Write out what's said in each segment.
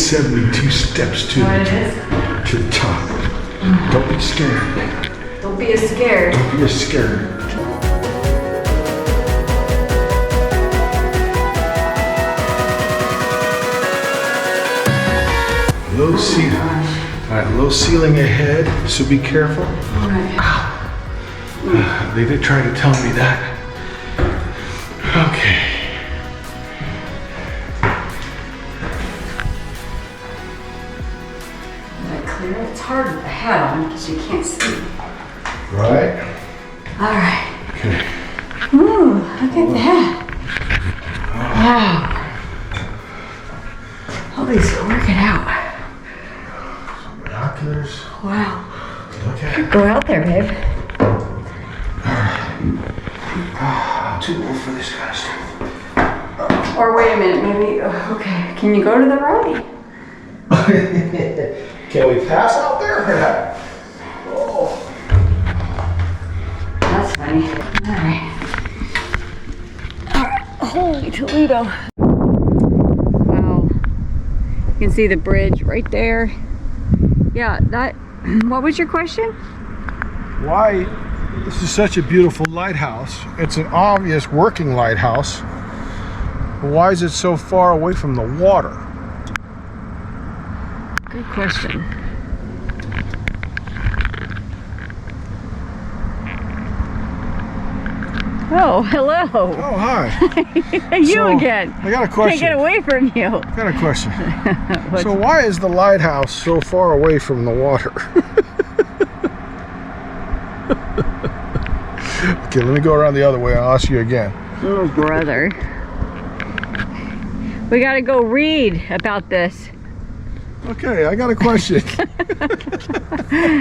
72 steps to the top. Don't be scared. Don't be as scared. Don't be as scared. Low ceiling. All right, low ceiling ahead, so be careful. All right. Ow. They did try to tell me that. Okay. It's hard with the hat on because you can't see. Right? All right. Okay. Ooh, look at that. Wow. All these are working out. Some binoculars. Wow. Look at it. Go out there, babe. I'm too old for this kind of stuff. Or wait a minute, maybe. Okay. Can you go to the right? Can we pass out there or not? Oh. That's funny. All right. Holy Toledo. Wow. You can see the bridge right there. Yeah, that, what was your question? Why this is such a beautiful lighthouse? It's an obvious working lighthouse. Why is it so far away from the water? Good question. Oh, hello. Oh, hi. You again. I got a question. Can't get away from you. I got a question. So why is the lighthouse so far away from the water? Okay, let me go around the other way and I'll ask you again. Oh, brother. We gotta go read about this. Okay, I got a question.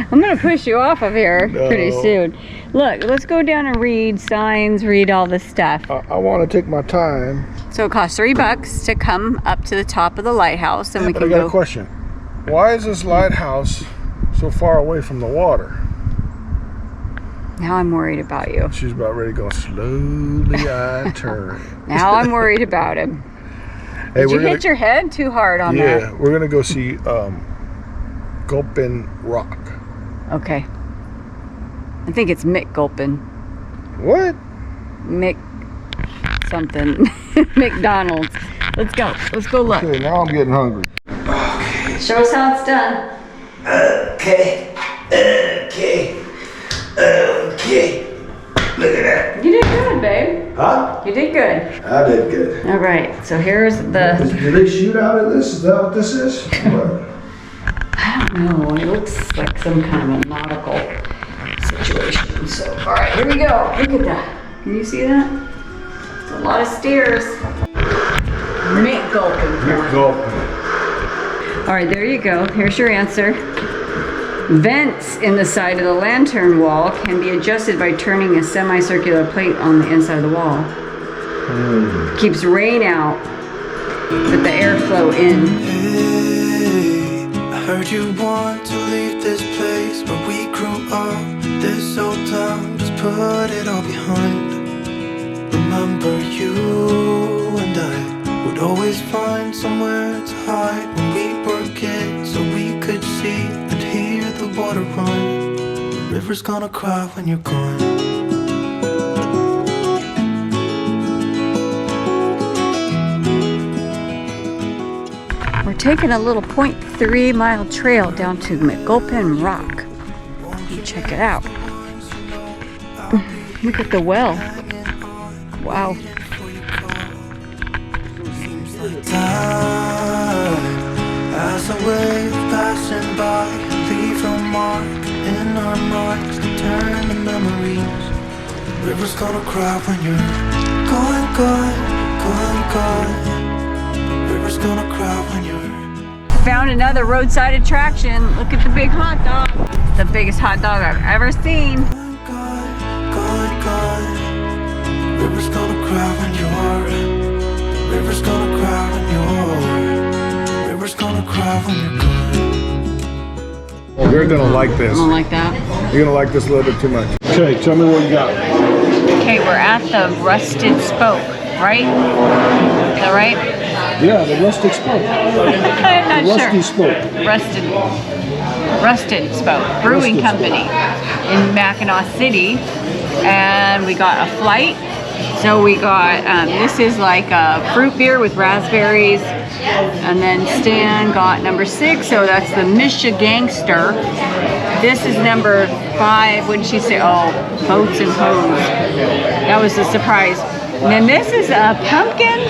I'm gonna push you off of here pretty soon. Look, let's go down and read signs, read all this stuff. I want to take my time. So it costs $3 to come up to the top of the lighthouse, and we But can I got go. a question. Why is this lighthouse so far away from the water? Now I'm worried about you. She's about ready to go slowly. I turn. Now I'm worried about him. Hey, Did you hit your head too hard on that? Yeah, we're gonna go see McGulpin Rock. Okay. I think it's McGulpin. What? Mick something. McDonald's. Let's go. Let's go look. Okay, now I'm getting hungry. Okay. Show us how it's done. Okay. Look at that. You did good, babe. Huh? You did good. I did good. All right. So here's the. Do they shoot out of this? Is that what this is? What? I don't know. It looks like some kind of a nautical situation. So, all right, here we go. Look at that. Can you see that? It's a lot of stairs. McGulpin. McGulpin. All right, there you go. Here's your answer. Vents in the side of the lantern wall can be adjusted by turning a semicircular plate on the inside of the wall. Keeps rain out, but the airflow in. Hey, I heard you want to leave this place where we grew up. This old town, just put it all behind. Remember you and I would always find somewhere to hide when we were kids, so we could see and hear the water run. The river's gonna cry when you're gone. We're taking a little 0.3 mile trail down to McGulpin Rock. Check it out. Look at the well. Wow. As a wave passing by, leave a mark in our minds to turn to memories. The river's gonna cry when you're gone, gone, gone, gone. The river's gonna cry when you're. Found another roadside attraction. Look at the big hot dog. The biggest hot dog I've ever seen. Gone, gone, gone. The river's gonna cry when you're. The river's gonna cry when you're. The river's gonna cry when you're gone. Oh, you're gonna like this. I don't like that. You're gonna like this a little bit too much. Okay, tell me what you got. Okay, we're at the Rusted Spoke right? Is that right? Yeah, the rustic spoke. I'm not Rusty sure. spoke. Rusted Spoke Brewing Rusted Company in Mackinaw City, and we got a flight. So we got, this is like a fruit beer with raspberries, and then Stan got number 6, so that's the Michigangster. This is number 5, what did she say? Oh, Boats and Hose. That was a surprise. And then this is a pumpkin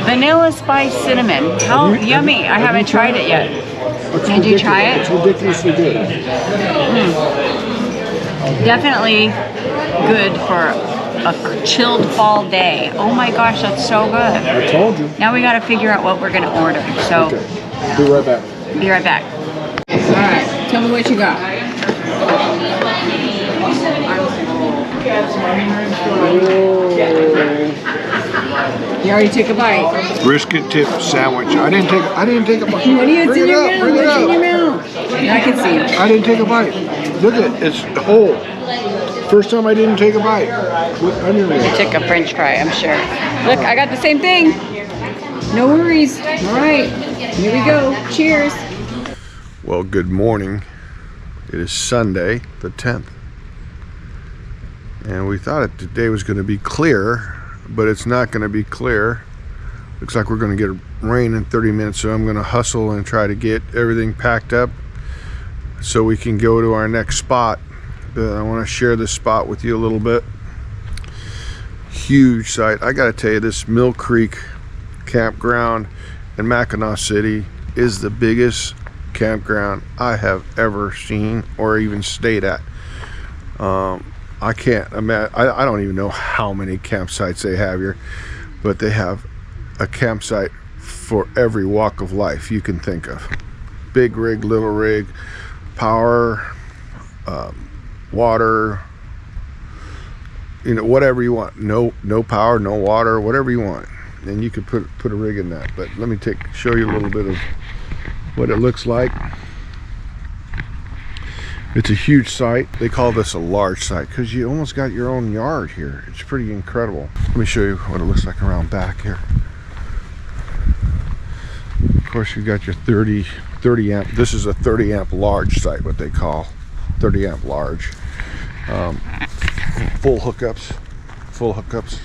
vanilla spice cinnamon. How yummy. I haven't tried it yet. Did you try it? It's ridiculously good. Definitely good for a chilled fall day. Oh my gosh, that's so good. I told you. Now we got to figure out what we're going to order. So Okay. Be right back. be right back. All right, tell me what you got. You already took a bite. Brisket tip sandwich. I didn't take a bite. What do you Bring in it your up, mouth? bring it What's in up. your mouth? I can see it. I didn't take a bite. Look at it. It's whole. First time I didn't take a bite. With onion rings. Took a French fry, I'm sure. Look, I got the same thing. No worries. All right, here we go. Cheers. Well, good morning. It is Sunday, the 10th. And we thought it today was going to be clear, but it's not going to be clear. Looks like we're going to get rain in 30 minutes, so I'm going to hustle and try to get everything packed up so we can go to our next spot. But I want to share this spot with you a little bit. Huge site. I got to tell you, this Mill Creek Campground in Mackinaw City is the biggest campground I have ever seen or even stayed at. I can't imagine. I don't even know how many campsites they have here, but they have a campsite for every walk of life you can think of. Big rig, little rig, power, water, whatever you want. No power, no water, whatever you want, and you could put a rig in that. But let me show you a little bit of what it looks like. It's a huge site. They call this a large site because you almost got your own yard here. It's pretty incredible. Let me show you what it looks like around back here. Of course, you got your 30 amp. This is a 30 amp large site, what they call 30 amp large. Full hookups.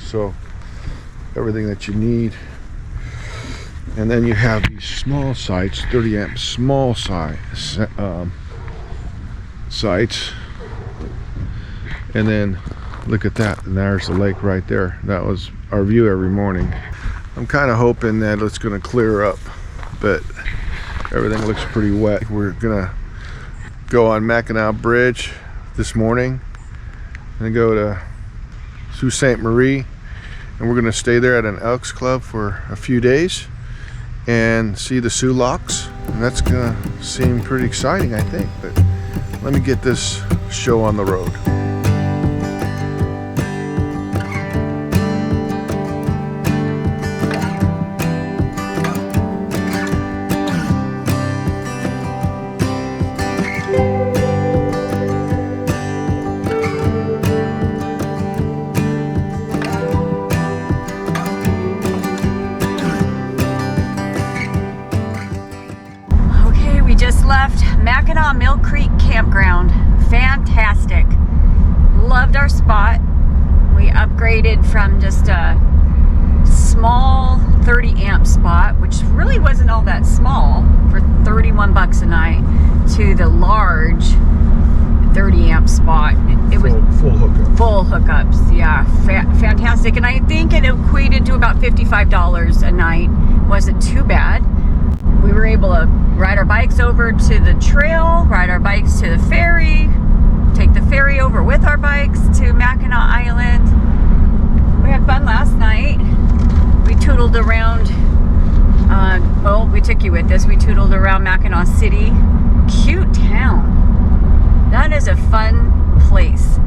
So everything that you need. And then you have these small sites, 30 amp small size sites. And then look at that, and there's the lake right there. That was our view every morning. I'm kind of hoping that it's going to clear up, but everything looks pretty wet. We're gonna go on Mackinac Bridge this morning and go to Sault Ste. Marie, and we're gonna stay there at an Elks Club for a few days and see the Sioux Locks, and that's gonna seem pretty exciting, I think. But let me get this show on the road. Mackinaw Mill Creek Campground. Fantastic. Loved our spot. We upgraded from just a small 30 amp spot, which really wasn't all that small, for 31 bucks a night, to the large 30 amp spot. It was full hookup. Full hookups, yeah. Fantastic. And I think it equated to about $55 a night. Wasn't too bad. We were able to ride our bikes over to the trail, ride our bikes to the ferry, take the ferry over with our bikes to Mackinac Island. We had fun last night. We tootled around, well, we took you with us. We tootled around Mackinaw City. Cute town. That is a fun place.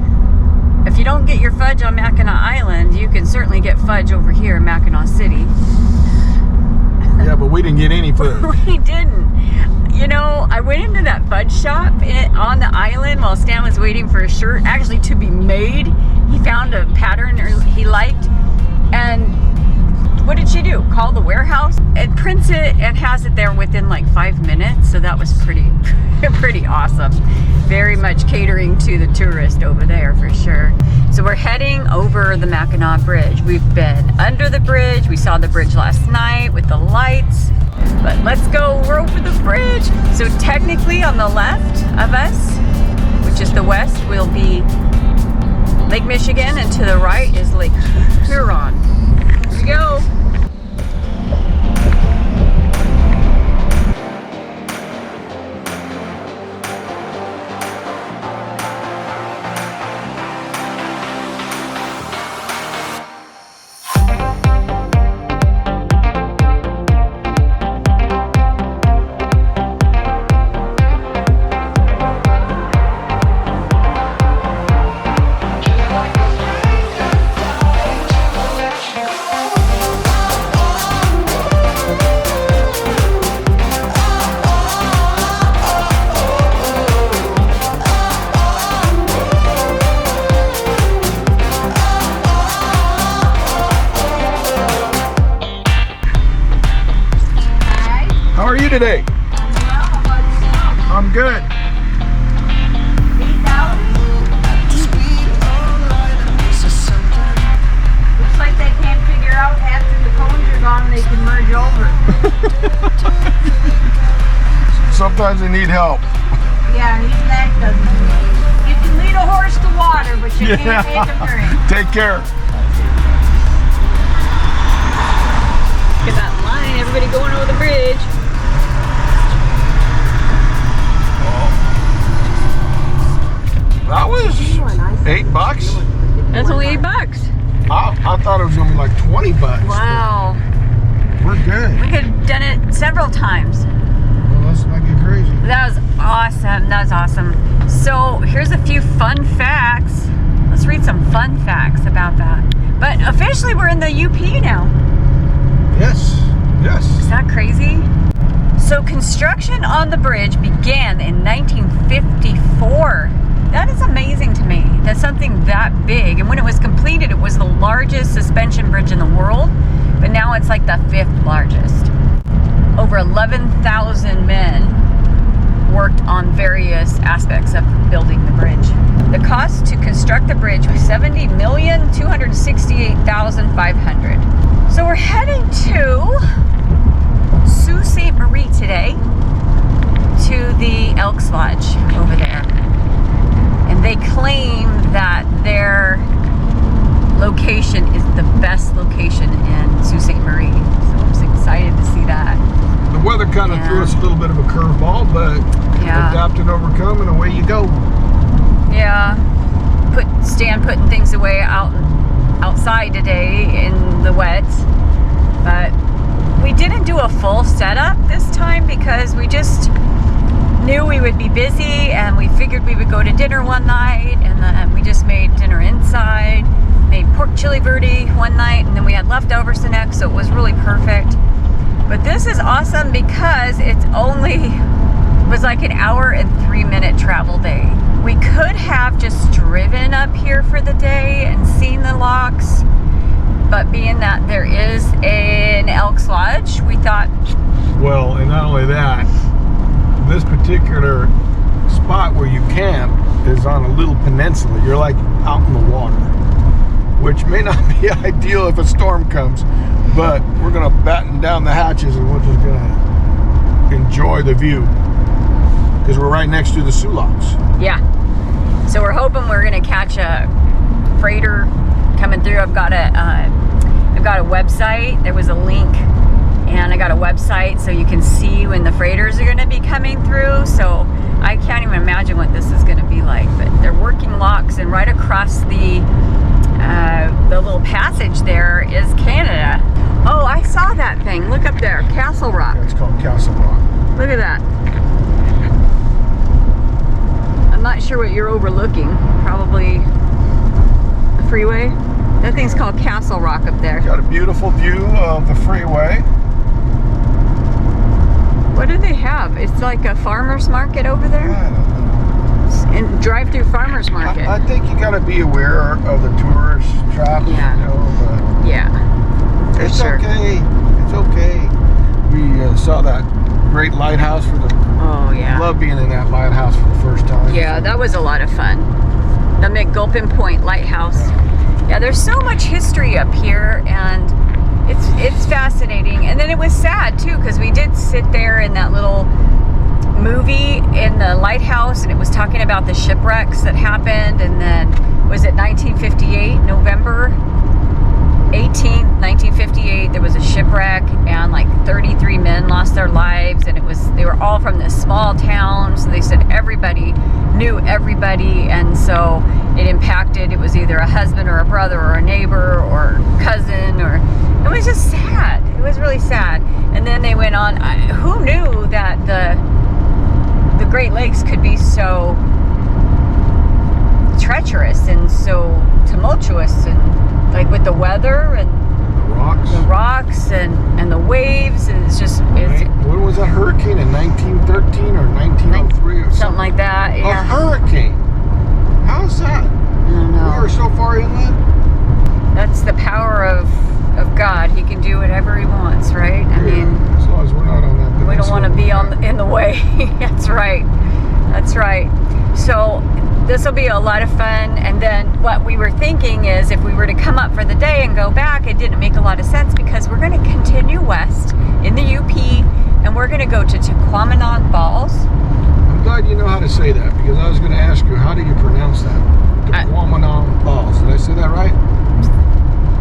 If you don't get your fudge on Mackinac Island, you can certainly get fudge over here in Mackinaw City. Yeah, but we didn't get any fudge. We didn't. You know, I went into that fudge shop on the island while Stan was waiting for a shirt actually to be made. He found a pattern he liked, and do? Call the warehouse? It prints it and has it there within like 5 minutes. So that was pretty awesome. Very much catering to the tourist over there for sure. So we're heading over the Mackinac Bridge. We've been under the bridge. We saw the bridge last night with the lights. But let's go, we're over the bridge. So technically on the left of us, which is the west, will be Lake Michigan, and to the right is Lake Huron. Here we go. Today? I'm good. Looks like they can't figure out after the cones are gone they can merge over. Sometimes they need help. Yeah, even that doesn't. You can lead a horse to water, but you can't make him drink. Take care. Look at that line, everybody going over the bridge. That was $8. That's only $8. I thought it was gonna be like $20. Wow. We're good. We could have done it several times. Well, let's make it crazy. That was awesome. That was awesome. So here's a few fun facts. Let's read some fun facts about that. But officially we're in the UP now. Yes. Yes. Is that crazy? So construction on the bridge began in 1954. That is amazing to me. That's something that big. And when it was completed, it was the largest suspension bridge in the world. But now it's like the 5th largest. Over 11,000 men worked on various aspects of building the bridge. The cost to construct the bridge was $70,268,500. So we're heading to Sault Ste. Marie today, to the Elks Lodge over there. And they claim that their location is the best location in Sault Ste. Marie. So I'm just excited to see that. The weather kind of threw us a little bit of a curveball, but adapt and overcome, and away you go. Yeah. Stan putting things away outside today in the wet. But we didn't do a full setup this time because we just knew we would be busy, and we figured we would go to dinner one night, and then we just made dinner inside, made pork chili verde one night, and then we had leftovers the next, so it was really perfect. But this is awesome because it's was like an hour and 3-minute travel day. We could have just driven up here for the day and seen the locks, but being that there is an Elks Lodge, we thought... Well, and not only that, this particular spot where you camp is on a little peninsula. You're like out in the water, which may not be ideal if a storm comes, but we're gonna batten down the hatches and we're just gonna enjoy the view because we're right next to the Sulaks. Yeah. So we're hoping we're gonna catch a freighter coming through. I've got a website. There was a link, and I got a website so you can see when the freighters are gonna be coming through. So I can't even imagine what this is gonna be like. But they're working locks, and right across the little passage there is Canada. Oh, I saw that thing. Look up there, Castle Rock. It's called Castle Rock. Look at that. I'm not sure what you're overlooking. Probably the freeway. That thing's called Castle Rock up there. Got a beautiful view of the freeway. What do they have? It's like a farmer's market over there? I don't know. And drive-through farmer's market. I think you got to be aware of the tourist traffic. Yeah. You know, Yeah. for It's sure. okay. It's okay. We saw that great lighthouse for the. Oh yeah. Love being in that lighthouse for the first time. Yeah, that was a lot of fun. The McGulpin Point Lighthouse. Yeah, there's so much history up here, and it's fascinating. And then it was sad too, because we did sit there in that little movie in the lighthouse, and it was talking about the shipwrecks that happened. And then was it 1958, November 18th, 1958, there was a shipwreck, and like 33 men lost their lives, and they were all from this small town. So they said everybody knew everybody, and so it was either a husband or a brother or a neighbor or cousin, or it was just sad. It was really sad. And then they went on. Who knew that the Great Lakes could be so treacherous and so tumultuous, and like with the weather and the rocks and the waves, and When was that hurricane in 1913 or 1903 or something like that? Yeah. A hurricane. How's that? I don't know. We were so far inland. That's the power of God. He can do whatever he wants, right? I mean, as long as we're not on that. we don't want to be in the way. That's right. That's right. So this will be a lot of fun. And then what we were thinking is, if we were to come up for the day and go back, it didn't make a lot of sense, because we're going to continue west in the UP, and we're going to go to Tequamanon Falls. I'm glad you know how to say that, because I was going to ask you, how do you pronounce that? Tequamanon Falls. Did I say that right?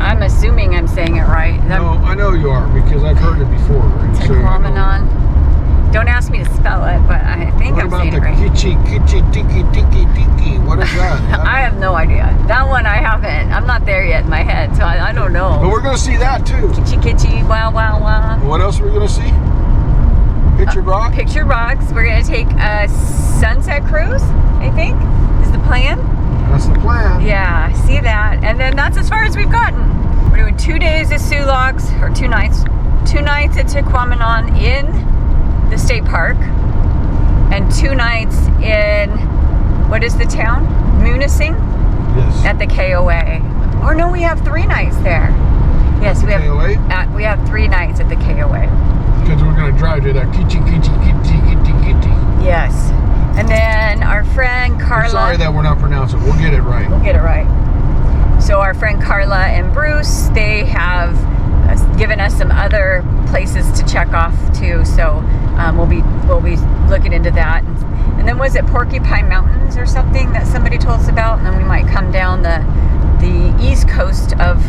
I'm assuming I'm saying it right. No, I know you are, because I've heard it before. Tequamanon. Don't ask me to spell it, but I think I'm saying it right. What about the kitchi, tiki? What is that? I have no idea. That one I haven't. I'm not there yet in my head, so I don't know. But we're going to see that too. Kitchi, wow. What else are we going to see? Pictured Rock? Pictured Rocks. We're going to take a sunset cruise, I think, is the plan. That's the plan. Yeah, see that. And then that's as far as we've gotten. We're doing 2 days at Sioux Logs, or 2 nights. 2 nights at Tequamanon in the state park, and 2 nights in, what is the town? Munising? Yes. At the KOA. Or no, we have 3 nights there. Yes, we have KOA? We have 3 nights at the KOA. Because we're going to drive to that kitchi. Yes. And then our friend Carla. I'm sorry that we're not pronouncing. We'll get it right. We'll get it right. So our friend Carla and Bruce, they have given us some other places to check off too. So we'll be looking into that. And then was it Porcupine Mountains or something that somebody told us about? And then we might come down the east coast of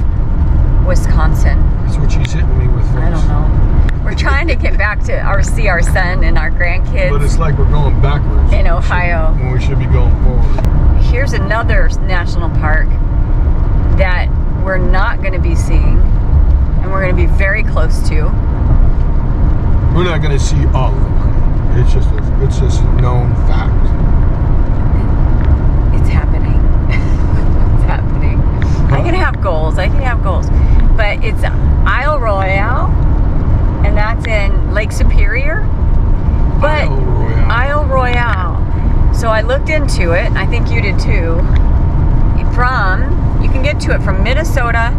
Wisconsin. That's what she's hitting me with. Folks. I don't know. We're trying to get back to see our son and our grandkids. But it's like we're going backwards in Ohio when we should be going forward. Here's another national park that we're not going to be seeing, and we're going to be very close to. We're not going to see all of them. It's just a known fact. It's happening. It's happening. I can have goals. But it's Isle Royale, and that's in Lake Superior. But Isle Royale. So I looked into it, and I think you did too. You can get to it from Minnesota.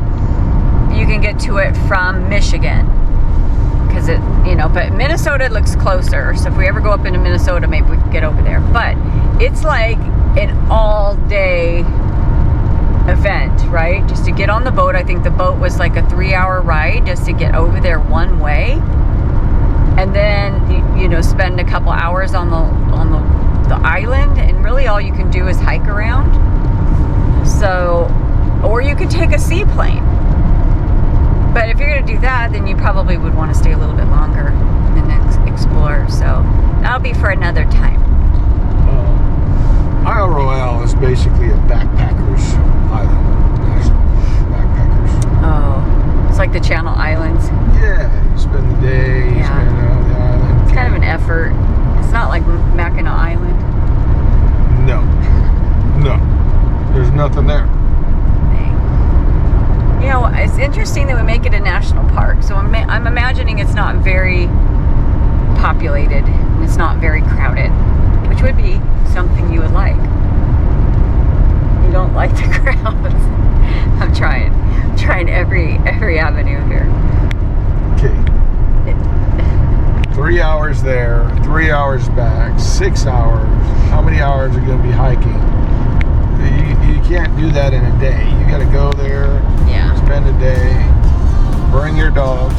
You can get to it from Michigan. Because but Minnesota looks closer. So if we ever go up into Minnesota, maybe we can get over there. But it's like an all-day event, right? Just to get on the boat. I think the boat was like a 3-hour ride just to get over there one way, and then spend a couple hours on the island. And really, all you can do is hike around. So, or you could take a seaplane. But if you're going to do that, then you probably would want to stay a little bit longer and explore. So that'll be for another time. Isle Royale is basically a backpackers island. National backpackers. Oh, it's like the Channel Islands. Yeah, you spend the day, you spend on the island. It's kind of an effort. It's not like Mackinac Island. No. There's nothing there. It's interesting that we make it a national park. So I'm imagining it's not very populated and it's not very crowded, which would be something you would like. You don't like the crowds. I'm trying trying every avenue here. Okay. 3 hours there, 3 hours back, 6 hours. How many hours are going to be hiking? You can't do that in a day. You got to go there, Yeah. spend a day, bring your dogs.